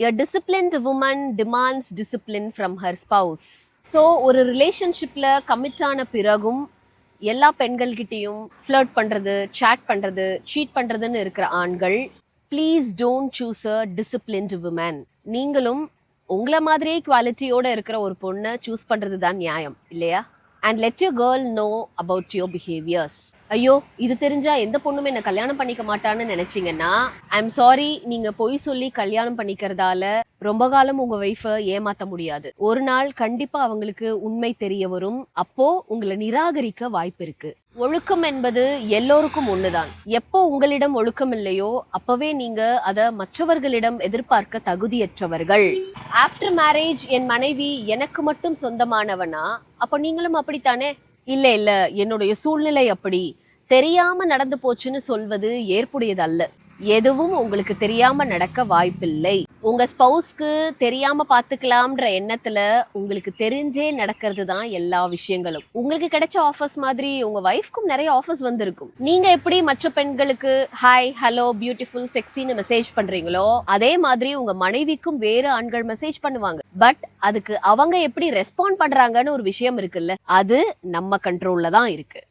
A disciplined woman demands discipline from her spouse. So ஒரு ரிலேஷன்ஷிப்பில் commit ஆன பிறகும் எல்லா பெண்கள்கிட்டையும் ஃப்ளர்ட் பண்ணுறது, சேட் பண்ணுறது, சீட் பண்ணுறதுன்னு இருக்கிற ஆண்கள், please don't choose a disciplined women. நீங்களும் உங்களை மாதிரியே குவாலிட்டியோட இருக்கிற ஒரு பொண்ணை சூஸ் பண்ணுறது தான் நியாயம் இல்லையா? And let your girl know about your behaviours. ஐயோ இது தெரிஞ்சா எந்த பொண்ணுமே என்ன கல்யாணம் பண்ணிக்க மாட்டான்னு நினைச்சீங்கன்னா ஐ எம் சாரி. நீங்க பொய் சொல்லி கல்யாணம் பண்ணிக்கிறதால ரொம்ப காலம் உங்க வைஃபை ஏமாத்த முடியாது. ஒரு நாள் கண்டிப்பா அவங்களுக்கு உண்மை தெரிய வரும். அப்போ உங்களை நிராகரிக்க வாய்ப்பு இருக்கு. ஒழுக்கம் என்பது எல்லோருக்கும் ஒண்ணுதான். எப்போ உங்களிடம் ஒழுக்கம் இல்லையோ அப்பவே நீங்க அதை மற்றவர்களிடம் எதிர்பார்க்க தகுதியற்றவர்கள். ஆஃப்டர் மேரேஜ் என் மனைவி எனக்கு மட்டும் சொந்தமானவனா? அப்ப நீங்களும் அப்படித்தானே? இல்ல இல்ல என்னுடைய சூழ்நிலை அப்படி, தெரியாம நடந்து போச்சுன்னு சொல்வது ஏற்புடையதல்ல. எதுவும் உங்களுக்கு தெரியாம நடக்க வாய்ப்பில்லை. உங்க ஸ்பௌஸ்க்கு தெரியாம பாத்துக்கலாம்ன்ற எண்ணத்துல உங்களுக்கு தெரிஞ்சே நடக்கிறது தான் எல்லா விஷயங்களும். உங்களுக்கு கிடைச்ச ஆஃபர்ஸ் மாதிரி உங்க வைஃப்க்கும் நிறைய ஆஃபர்ஸ் வந்திருக்கும். நீங்க எப்படி மற்ற பெண்களுக்கு ஹாய், ஹலோ, பியூட்டிஃபுல், செக்ஸின்னு மெசேஜ் பண்றீங்களோ அதே மாதிரி உங்க மனைவிக்கும் வேறு ஆண்கள் மெசேஜ் பண்ணுவாங்க. பட் அதுக்கு அவங்க எப்படி ரெஸ்பாண்ட் பண்றாங்கன்னு ஒரு விஷயம் இருக்குல்ல, அது நம்ம கண்ட்ரோல்ல தான் இருக்கு.